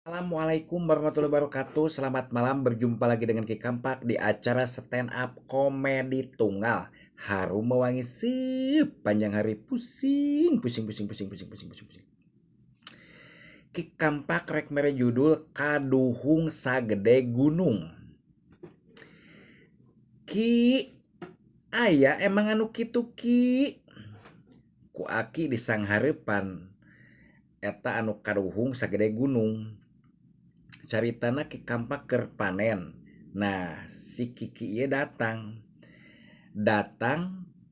Assalamualaikum warahmatullahi wabarakatuh. Selamat malam, berjumpa lagi dengan Ki Kampak di acara stand up komedi tunggal. Harum mewangi sepanjang hari, pusing, pusing, pusing, pusing, pusing, pusing, pusing, pusing. Ki Kampak rek mere judul Kaduhung Sagede Gunung. Ki, aya emang anu kitu Ki. Ku aki di sanghareupan eta anu kaduhung sagede gunung. Caritana Ki Kampak keur panen. Nah, si Kiki ieu datang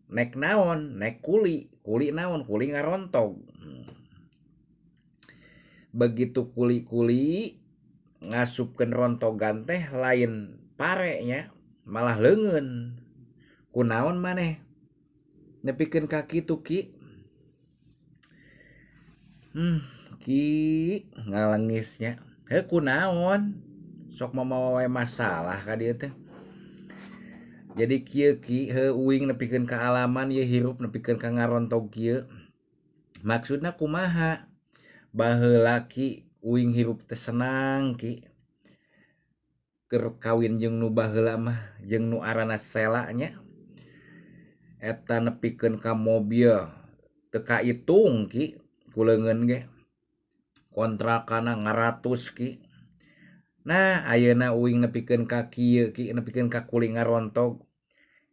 naik naon, naik kuli naon, kuli ngarontog. Begitu kuli ngasupkeun rontogan teh lain parenya, malah leungeun. Kunaon maneh nepikeun ka kitu Ki? Ki ngalengisnya. Heuh kunaon? Sok mamawa wae masalah ka dieu teh. Jadi kieu Ki, uing nepikeun ka alaman ye hirup nepikeun ka ngarontog kieu. Maksudna kumaha? Baheula Ki uing hirup teh senang Ki. Keur kawin jeung nu baheula mah jeung nu arana Sela nya. Eta nepikeun ka mobil teu kaitung Ki, kuleungeun ge. Kontrakanna ngaratus Ki. Nah, ayeuna uing nepikeun ka kieu Ki, nepikeun ka kuli ngarontog.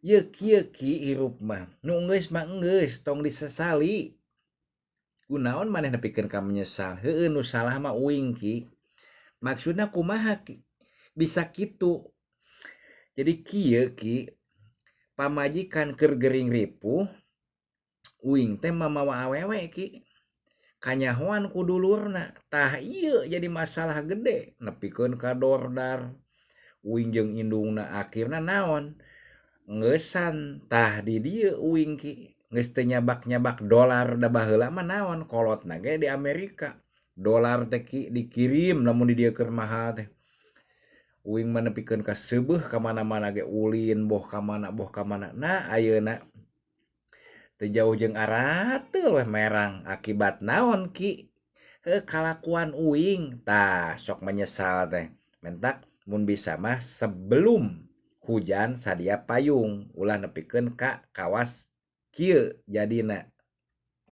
Ye kieu Ki hirup mah. Nu geus mah geus tong disesali. Kunaon maneh nepikeun ka menyesal? Heueuh nu salah mah uing Ki. Maksudna kumaha Ki? Bisa kitu. Jadi kieu Ki, pamajikan keur gering ripuh, uing teh mamawa awewe Ki. Kanyahoan ku dulurna. Tah ieu jadi masalah gede. Nepikeun ka dordar. Uing jeung indungna akhirna naon? Ngeusan. Tah di dieu uing Ki. Geus teu nyabak-nyabak dolar da baheula mah naon? Kolotna ge di Amerika. Dolar teh Ki dikirim lamun di dieu keur mahal teh. Uing mah nepikeun ka seubeuh ka mana-mana ge ulin boh ka mana boh ka mana. Nah, ayeuna teu jauh jeung arateul weh merang. Akibat naon Ki? Kalakuan uing. Tah sok menyesal teh. Mentak mun bisa mah sebelum hujan sadia payung. Ulah nepikeun ka kawas kieu jadina.